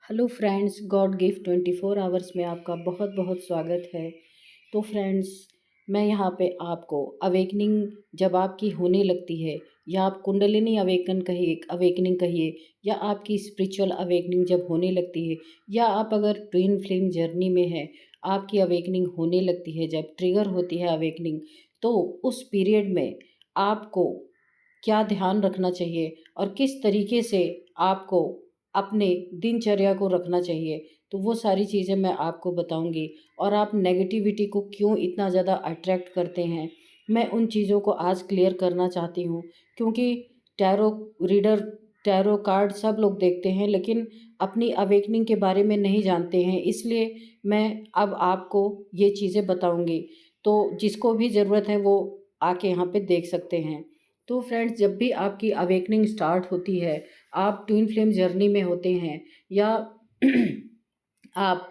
Hello friends, God gift 24 hours में आपका बहुत बहुत स्वागत है। तो फ्रेंड्स, मैं यहाँ पे आपको अवेकनिंग जब आपकी होने लगती है, या आप कुंडलिनी अवेकनिंग कहिए, या आपकी स्पिरिचुअल अवेकनिंग जब होने लगती है, या आप अगर ट्विन फ्लेम जर्नी में हैं, आपकी अवेकनिंग होने लगती है, जब ट्रिगर होती है अवेकनिंग, तो उस पीरियड में आपको क्या ध्यान रखना चाहिए और किस तरीके से आपको अपने दिनचर्या को रखना चाहिए, तो वो सारी चीज़ें मैं आपको बताऊंगी। और आप नेगेटिविटी को क्यों इतना ज़्यादा अट्रैक्ट करते हैं, मैं उन चीज़ों को आज क्लियर करना चाहती हूँ। क्योंकि टैरो रीडर, टैरो कार्ड सब लोग देखते हैं, लेकिन अपनी अवेकनिंग के बारे में नहीं जानते हैं। इसलिए मैं अब आपको ये चीज़ें बताऊंगी, तो जिसको भी ज़रूरत है वो आके यहाँ पे देख सकते हैं। तो फ्रेंड्स, जब भी आपकी अवेकनिंग स्टार्ट होती है, आप ट्विन फ्लेम जर्नी में होते हैं, या आप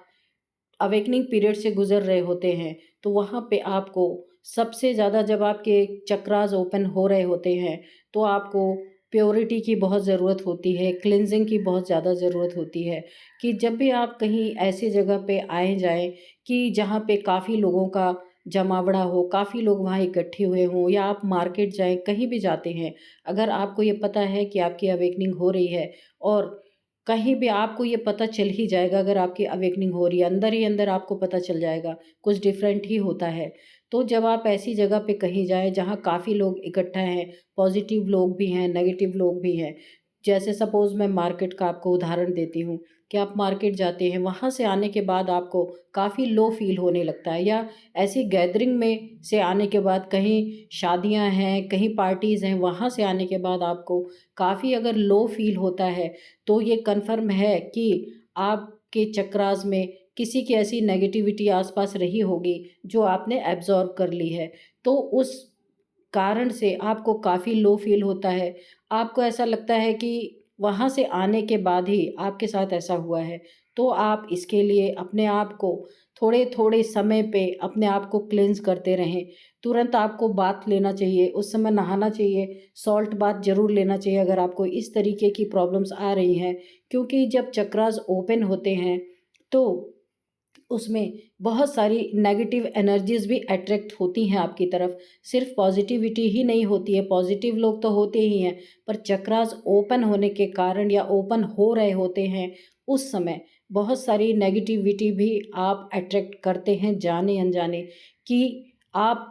अवेकनिंग पीरियड से गुजर रहे होते हैं, तो वहाँ पे आपको सबसे ज़्यादा, जब आपके चक्रास ओपन हो रहे होते हैं, तो आपको प्योरिटी की बहुत ज़रूरत होती है, क्लिनजिंग की बहुत ज़्यादा ज़रूरत होती है। कि जब भी आप कहीं ऐसी जगह पे आए जाएं कि जहाँ पे काफ़ी लोगों का जमावड़ा हो, काफ़ी लोग वहाँ इकट्ठे हुए हों, या आप मार्केट जाएं, कहीं भी जाते हैं, अगर आपको ये पता है कि आपकी अवेकनिंग हो रही है, और कहीं भी आपको ये पता चल ही जाएगा, अगर आपकी अवेकनिंग हो रही है, अंदर ही अंदर आपको पता चल जाएगा, कुछ डिफरेंट ही होता है। तो जब आप ऐसी जगह पे कहीं जाएं जहाँ काफ़ी लोग इकट्ठा हैं, पॉजिटिव लोग भी हैं, नेगेटिव लोग भी हैं। जैसे सपोज़ मैं मार्केट का आपको उदाहरण देती हूँ, कि आप मार्केट जाते हैं, वहाँ से आने के बाद आपको काफ़ी लो फील होने लगता है, या ऐसी गैदरिंग में से आने के बाद, कहीं शादियाँ हैं, कहीं पार्टीज़ हैं, वहाँ से आने के बाद आपको काफ़ी अगर लो फील होता है, तो ये कन्फर्म है कि आपके चक्रास में किसी की ऐसी नेगेटिविटी आसपास रही होगी जो आपने एब्जॉर्ब कर ली है। तो उस कारण से आपको काफ़ी लो फील होता है। आपको ऐसा लगता है कि वहाँ से आने के बाद ही आपके साथ ऐसा हुआ है। तो आप इसके लिए अपने आप को थोड़े-थोड़े समय पे अपने आप को क्लींज़ करते रहें। तुरंत आपको बाथ लेना चाहिए, उस समय नहाना चाहिए, सॉल्ट बाथ ज़रूर लेना चाहिए अगर आपको इस तरीके की प्रॉब्लम्स आ रही हैं। क्योंकि जब चक्रास ओपन होते हैं, तो उसमें बहुत सारी नेगेटिव एनर्जीज़ भी अट्रैक्ट होती हैं आपकी तरफ। सिर्फ पॉजिटिविटी ही नहीं होती है, पॉजिटिव लोग तो होते ही हैं, पर चक्रास ओपन होने के कारण, या ओपन हो रहे होते हैं उस समय, बहुत सारी नेगेटिविटी भी आप अट्रैक्ट करते हैं जाने अनजाने। कि आप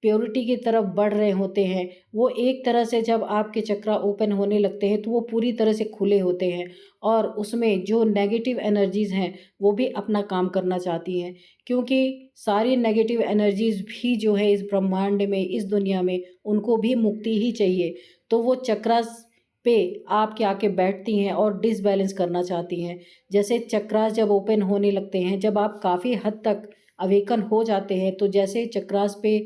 प्योरिटी की तरफ बढ़ रहे होते हैं, वो एक तरह से जब आपके चक्रा ओपन होने लगते हैं, तो वो पूरी तरह से खुले होते हैं, और उसमें जो नेगेटिव एनर्जीज़ हैं वो भी अपना काम करना चाहती हैं। क्योंकि सारी नेगेटिव एनर्जीज़ भी जो है इस ब्रह्मांड में, इस दुनिया में, उनको भी मुक्ति ही चाहिए। तो वो चक्रास पे आके आके बैठती हैं और डिसबैलेंस करना चाहती हैं। जैसे चक्रास जब ओपन होने लगते हैं, जब आप काफ़ी हद तक अवेकन हो जाते हैं, तो जैसे चक्रास पे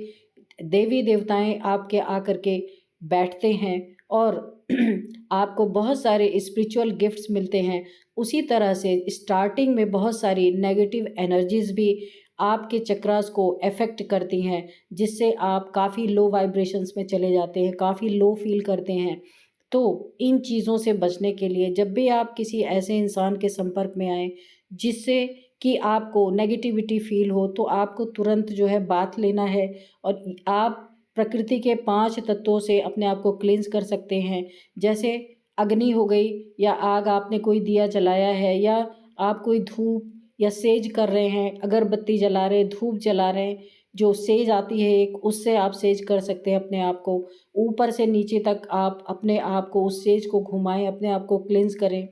देवी देवताएं आपके आकर के बैठते हैं, और आपको बहुत सारे स्पिरिचुअल गिफ्ट्स मिलते हैं। उसी तरह से स्टार्टिंग में बहुत सारी नेगेटिव एनर्जीज़ भी आपके चक्रास को अफेक्ट करती हैं, जिससे आप काफ़ी लो वाइब्रेशंस में चले जाते हैं, काफ़ी लो फील करते हैं। तो इन चीज़ों से बचने के लिए, जब भी आप किसी ऐसे इंसान के संपर्क में आएँ जिससे कि आपको नेगेटिविटी फ़ील हो, तो आपको तुरंत जो है बाथ लेना है, और आप प्रकृति के 5 तत्वों से अपने आप को क्लींस कर सकते हैं। जैसे अग्नि हो गई, या आग, आपने कोई दिया जलाया है, या आप कोई धूप या सेज कर रहे हैं, अगरबत्ती जला रहे हैं, धूप जला रहे हैं, जो सेज आती है एक, उससे आप सेज कर सकते हैं अपने आप को। ऊपर से नीचे तक आप अपने आप को उस सेज को घुमाएँ, अपने आप को क्लींस करें।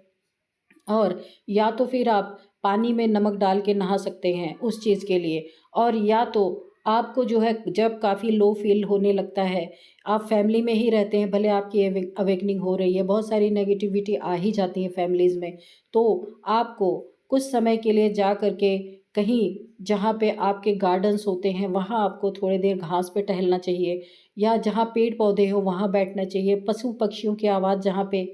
और या तो फिर आप पानी में नमक डाल के नहा सकते हैं उस चीज़ के लिए। और या तो आपको जो है, जब काफ़ी लो फील होने लगता है, आप फैमिली में ही रहते हैं, भले आपकी अवेकनिंग हो रही है, बहुत सारी नेगेटिविटी आ ही जाती है फैमिलीज़ में, तो आपको कुछ समय के लिए जा कर के कहीं, जहाँ पे आपके गार्डन्स होते हैं, वहाँ आपको थोड़ी देर घास पे टहलना चाहिए, या जहाँ पेड़ पौधे हो वहाँ बैठना चाहिए। पशु पक्षियों की आवाज़ जहाँ पे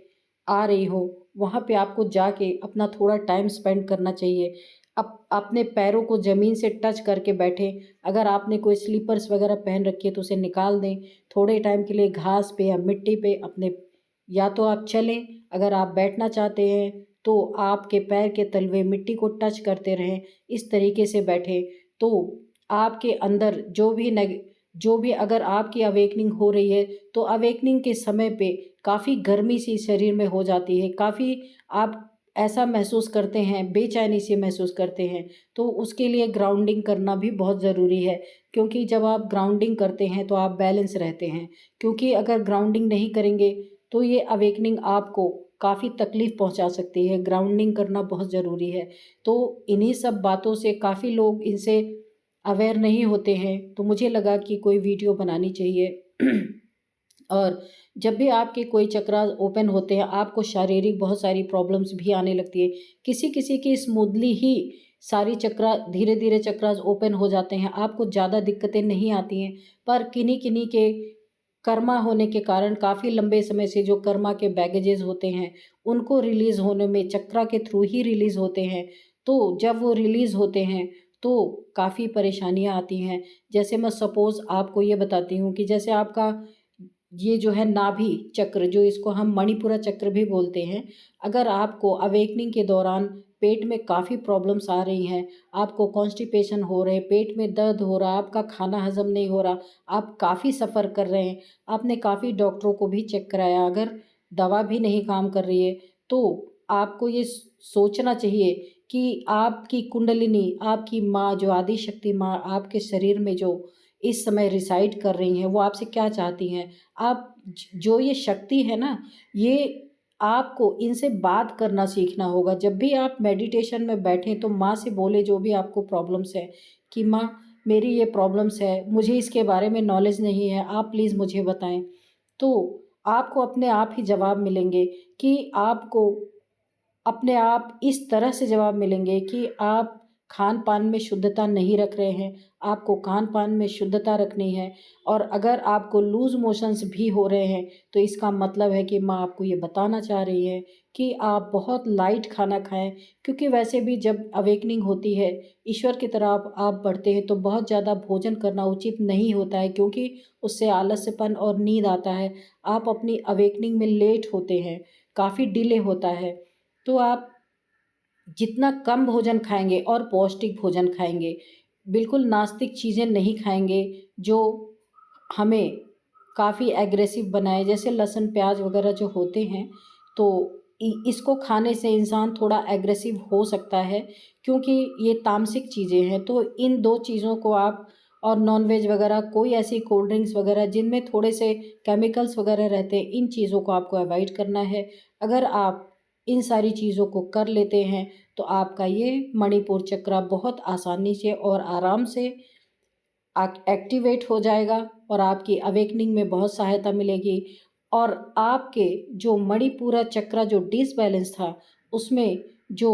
आ रही हो, वहाँ पे आपको जाके अपना थोड़ा टाइम स्पेंड करना चाहिए। अपने पैरों को ज़मीन से टच करके बैठें। अगर आपने कोई स्लीपर्स वगैरह पहन रखी है तो उसे निकाल दें। थोड़े टाइम के लिए घास पे या मिट्टी पे अपने, या तो आप चलें, अगर आप बैठना चाहते हैं तो आपके पैर के तलवे मिट्टी को टच करते रहें, इस तरीके से बैठें। तो आपके अंदर जो भी अगर आपकी अवेकनिंग हो रही है, तो अवेकनिंग के समय पे काफ़ी गर्मी सी शरीर में हो जाती है, काफ़ी आप ऐसा महसूस करते हैं, बेचैनी सी महसूस करते हैं, तो उसके लिए ग्राउंडिंग करना भी बहुत ज़रूरी है। क्योंकि जब आप ग्राउंडिंग करते हैं तो आप बैलेंस रहते हैं, क्योंकि अगर ग्राउंडिंग नहीं करेंगे तो ये अवेकनिंग आपको काफ़ी तकलीफ़ पहुंचा सकती है। ग्राउंडिंग करना बहुत ज़रूरी है। तो इन्हीं सब बातों से काफ़ी लोग इनसे अवेयर नहीं होते हैं, तो मुझे लगा कि कोई वीडियो बनानी चाहिए। और जब भी आपके कोई चक्रास ओपन होते हैं, आपको शारीरिक बहुत सारी प्रॉब्लम्स भी आने लगती है। किसी-किसी की स्मूथली ही सारी चक्रा धीरे-धीरे चक्रास ओपन हो जाते हैं, आपको ज़्यादा दिक्कतें नहीं आती हैं। पर किन्हीं-किन्हीं के कर्मा होने के कारण काफ़ी लंबे समय से जो कर्मा के बैगेजेस होते हैं, उनको रिलीज़ होने में चक्रा के थ्रू ही रिलीज़ होते हैं। तो जब वो रिलीज़ होते हैं, तो काफ़ी परेशानियाँ आती हैं। जैसे मैं सपोज़ आपको ये बताती हूँ कि जैसे आपका ये जो है नाभि चक्र, जो इसको हम मणिपुरा चक्र भी बोलते हैं, अगर आपको अवेकनिंग के दौरान पेट में काफ़ी प्रॉब्लम्स आ रही हैं, आपको कॉन्स्टिपेशन हो रहे, पेट में दर्द हो रहा, आपका खाना हज़म नहीं हो रहा, आप काफ़ी सफ़र कर रहे हैं, आपने काफ़ी डॉक्टरों को भी चेक कराया, अगर दवा भी नहीं काम कर रही है, तो आपको ये सोचना चाहिए कि आपकी कुंडलिनी, आपकी माँ, जो आदि शक्ति माँ आपके शरीर में जो इस समय रिसाइड कर रही हैं, वो आपसे क्या चाहती हैं। आप जो ये शक्ति है ना, ये आपको इनसे बात करना सीखना होगा। जब भी आप मेडिटेशन में बैठें तो माँ से बोले जो भी आपको प्रॉब्लम्स है कि माँ, मेरी ये प्रॉब्लम्स है, मुझे इसके बारे में नॉलेज नहीं है, आप प्लीज़ मुझे बताएं। तो आपको अपने आप ही जवाब मिलेंगे कि आपको अपने आप इस तरह से जवाब मिलेंगे कि आप खान-पान में शुद्धता नहीं रख रहे हैं, आपको खान-पान में शुद्धता रखनी है। और अगर आपको लूज़ मोशंस भी हो रहे हैं, तो इसका मतलब है कि माँ आपको ये बताना चाह रही है कि आप बहुत लाइट खाना खाएँ, क्योंकि वैसे भी जब अवेकनिंग होती है, ईश्वर की तरफ आप बढ़ते हैं, तो बहुत ज़्यादा भोजन करना उचित नहीं होता है, क्योंकि उससे आलस्यपन और नींद आता है। आप अपनी अवेकनिंग में लेट होते हैं, काफ़ी डिले होता है। तो आप जितना कम भोजन खाएँगे और पौष्टिक भोजन खाएँगे, बिल्कुल नास्तिक चीज़ें नहीं खाएँगे जो हमें काफ़ी एग्रेसिव बनाए, जैसे लहसुन, प्याज वगैरह जो होते हैं, तो इसको खाने से इंसान थोड़ा एग्रेसिव हो सकता है, क्योंकि ये तामसिक चीज़ें हैं। तो इन 2 चीज़ों को आप, और नॉन-वेज वगैरह, कोई ऐसी कोल्ड ड्रिंक्स वगैरह जिनमें थोड़े से केमिकल्स वगैरह रहते हैं, इन चीज़ों को आपको अवॉइड करना है। अगर आप इन सारी चीज़ों को कर लेते हैं, तो आपका ये मणिपुर चक्र बहुत आसानी से और आराम से एक्टिवेट हो जाएगा, और आपकी अवेकनिंग में बहुत सहायता मिलेगी। और आपके जो मणिपुरा चक्र जो डिसबैलेंस था, उसमें जो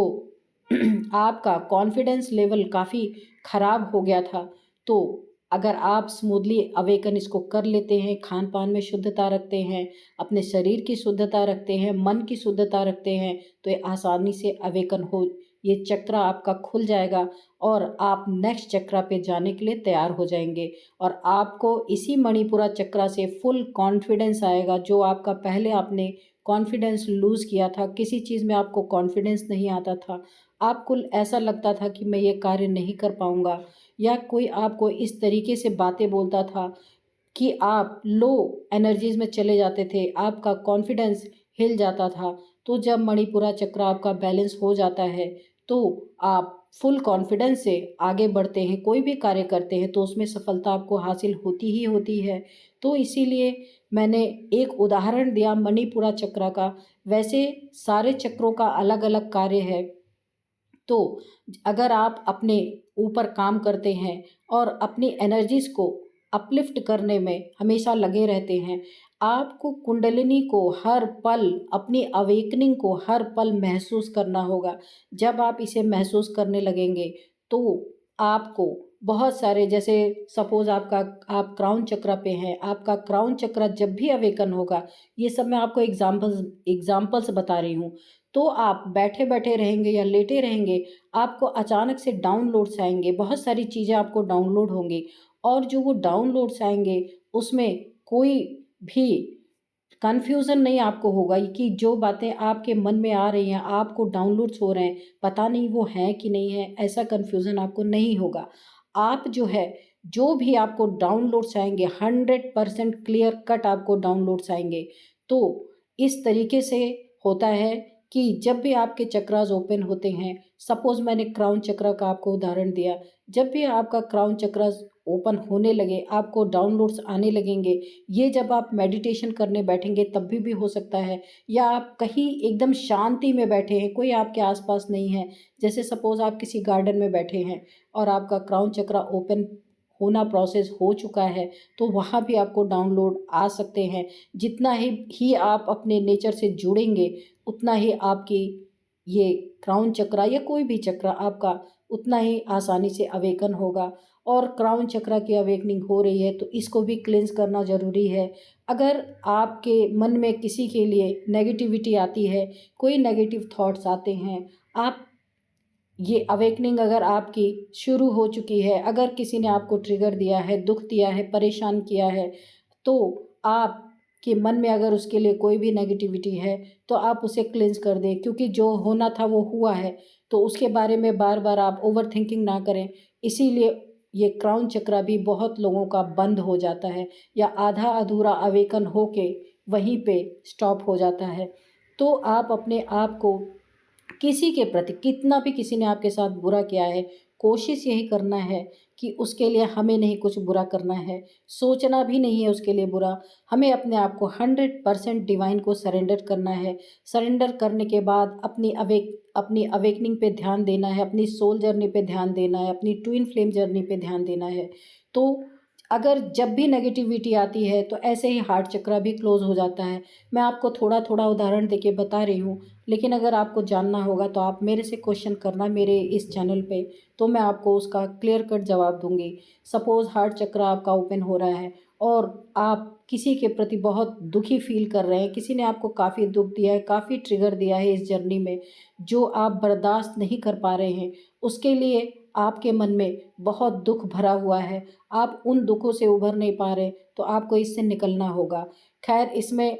आपका कॉन्फिडेंस लेवल काफ़ी ख़राब हो गया था, तो अगर आप स्मूथली अवेकन इसको कर लेते हैं, खान पान में शुद्धता रखते हैं, अपने शरीर की शुद्धता रखते हैं, मन की शुद्धता रखते हैं, तो ये आसानी से अवेकन हो, ये चक्र आपका खुल जाएगा, और आप नेक्स्ट चक्र पे जाने के लिए तैयार हो जाएंगे। और आपको इसी मणिपुरा चक्र से फुल कॉन्फिडेंस आएगा, जो आपका पहले आपने कॉन्फिडेंस लूज़ किया था, किसी चीज़ में आपको कॉन्फिडेंस नहीं आता था, आपको ऐसा लगता था कि मैं ये कार्य नहीं कर पाऊँगा, या कोई आपको इस तरीके से बातें बोलता था कि आप लो एनर्जीज़ में चले जाते थे, आपका कॉन्फिडेंस हिल जाता था। तो जब मणिपुरा चक्र आपका बैलेंस हो जाता है, तो आप फुल कॉन्फिडेंस से आगे बढ़ते हैं, कोई भी कार्य करते हैं तो उसमें सफलता आपको हासिल होती ही होती है। तो इसीलिए मैंने एक उदाहरण दिया मणिपुरा चक्र का, वैसे सारे चक्रों का अलग-अलग कार्य है। तो अगर आप अपने ऊपर काम करते हैं और अपनी एनर्जीज़ को अपलिफ्ट करने में हमेशा लगे रहते हैं, आपको कुंडलिनी को हर पल, अपनी अवेकनिंग को हर पल महसूस करना होगा। जब आप इसे महसूस करने लगेंगे, तो आपको बहुत सारे, जैसे सपोज़ आप क्राउन चक्र पे हैं, आपका क्राउन चक्र जब भी अवेकन होगा, ये सब मैं आपको एग्ज़ाम्पल्स बता रही हूँ। तो आप बैठे-बैठे रहेंगे या लेटे रहेंगे, आपको अचानक से डाउनलोड्स आएँगे, बहुत सारी चीज़ें आपको डाउनलोड होंगी, और जो वो डाउनलोड्स आएँगे, उसमें कोई भी कन्फ्यूज़न नहीं आपको होगा कि जो बातें आपके मन में आ रही हैं, आपको डाउनलोड्स हो रहे हैं, पता नहीं वो हैं कि नहीं है, ऐसा कन्फ्यूज़न आपको नहीं होगा। आप जो है, जो भी आपको डाउनलोड्स आएँगे 100% क्लियर कट आपको डाउनलोड्स आएँगे। तो इस तरीके से होता है कि जब भी आपके चक्रास ओपन होते हैं, सपोज़ मैंने क्राउन चक्र का आपको उदाहरण दिया, जब भी आपका क्राउन चक्र ओपन होने लगे, आपको डाउनलोड्स आने लगेंगे, ये जब आप मेडिटेशन करने बैठेंगे तब भी हो सकता है, या आप कहीं एकदम शांति में बैठे हैं, कोई आपके आस-पास नहीं है। जैसे सपोज़ आप किसी गार्डन में बैठे हैं और आपका क्राउन चक्र ओपन होना प्रोसेस हो चुका है, तो वहाँ भी आपको डाउनलोड आ सकते हैं। जितना ही आप अपने नेचर से जुड़ेंगे, उतना ही आपकी ये क्राउन चक्र या कोई भी चक्र आपका उतना ही आसानी से अवेकन होगा। और क्राउन चक्र की अवेकनिंग हो रही है तो इसको भी क्लींस करना ज़रूरी है। अगर आपके मन में किसी के लिए नेगेटिविटी आती है, कोई नेगेटिव थॉट्स आते हैं, आप ये अवेकनिंग अगर आपकी शुरू हो चुकी है, अगर किसी ने आपको ट्रिगर दिया है, दुःख दिया है, परेशान किया है, तो आपके मन में अगर उसके लिए कोई भी नेगेटिविटी है, तो आप उसे क्लींस कर दें, क्योंकि जो होना था वो हुआ है। तो उसके बारे में बार-बार आप ओवरथिंकिंग ना करें। इसीलिए ये क्राउन चक्र भी बहुत लोगों का बंद हो जाता है या आधा-अधूरा अवेकन होके वहीं पे स्टॉप हो जाता है। तो आप अपने आप को किसी के प्रति कितना भी किसी ने आपके साथ बुरा किया है, कोशिश यही करना है कि उसके लिए हमें नहीं कुछ बुरा करना है, सोचना भी नहीं है उसके लिए बुरा। हमें अपने आप को 100% डिवाइन को सरेंडर करना है। सरेंडर करने के बाद अपनी अवेकनिंग पे ध्यान देना है, अपनी सोल जर्नी पे ध्यान देना है, अपनी ट्विन फ्लेम जर्नी पे ध्यान देना है। तो अगर जब भी नेगेटिविटी आती है तो ऐसे ही हार्ट चक्र भी क्लोज़ हो जाता है। मैं आपको थोड़ा-थोड़ा उदाहरण देके बता रही हूँ, लेकिन अगर आपको जानना होगा तो आप मेरे से क्वेश्चन करना मेरे इस चैनल पे, तो मैं आपको उसका क्लियर कट जवाब दूँगी। सपोज़ हार्ट चक्र आपका ओपन हो रहा है और आप किसी के प्रति बहुत दुखी फ़ील कर रहे हैं, किसी ने आपको काफ़ी दुःख दिया है, काफ़ी ट्रिगर दिया है इस जर्नी में, जो आप बर्दाश्त नहीं कर पा रहे हैं, उसके लिए आपके मन में बहुत दुःख भरा हुआ है, आप उन दुखों से उभर नहीं पा रहे, तो आपको इससे निकलना होगा। ख़ैर इसमें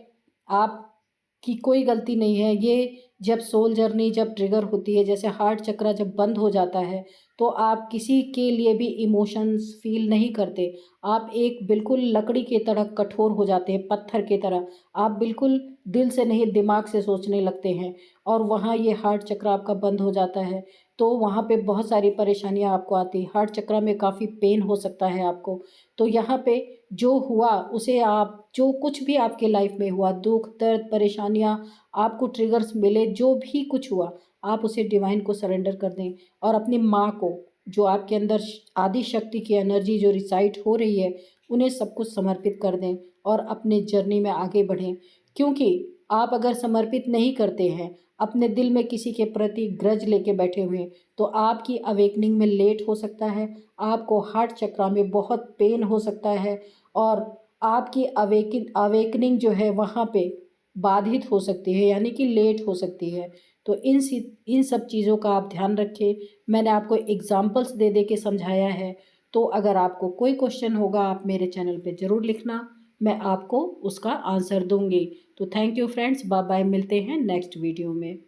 आपकी कोई गलती नहीं है, ये जब सोल जर्नी जब ट्रिगर होती है, जैसे हार्ट चक्र जब बंद हो जाता है, तो आप किसी के लिए भी इमोशंस फ़ील नहीं करते। आप एक बिल्कुल लकड़ी की तरह कठोर हो जाते हैं, पत्थर की तरह। आप बिल्कुल दिल से नहीं दिमाग से सोचने लगते हैं और वहाँ ये हार्ट चक्र आपका बंद हो जाता है, तो वहाँ पे बहुत सारी परेशानियाँ आपको आती हैं। हार्ट चक्र में काफ़ी पेन हो सकता है आपको। तो यहाँ पे जो हुआ उसे आप जो कुछ भी आपके लाइफ़ में हुआ, दुःख, दर्द, परेशानियाँ, आपको ट्रिगर्स मिले, जो भी कुछ हुआ, आप उसे डिवाइन को सरेंडर कर दें और अपनी माँ को, जो आपके अंदर आदि शक्ति की एनर्जी जो रिसाइड हो रही है, उन्हें सब कुछ समर्पित कर दें और अपने जर्नी में आगे बढ़ें। क्योंकि आप अगर समर्पित नहीं करते हैं, अपने दिल में किसी के प्रति ग्रज लेके बैठे हुए हैं, तो आपकी अवेकनिंग में लेट हो सकता है, आपको हार्ट चक्र में बहुत पेन हो सकता है और आपकी अवेकनिंग जो है वहाँ पे बाधित हो सकती है, यानी कि लेट हो सकती है। तो इन सब चीज़ों का आप ध्यान रखें। मैंने आपको एग्ज़ाम्पल्स दे दे के समझाया है। तो अगर आपको कोई क्वेश्चन होगा आप मेरे चैनल पे ज़रूर लिखना, मैं आपको उसका आंसर दूँगी। तो thank you friends, bye bye, मिलते हैं नेक्स्ट वीडियो में।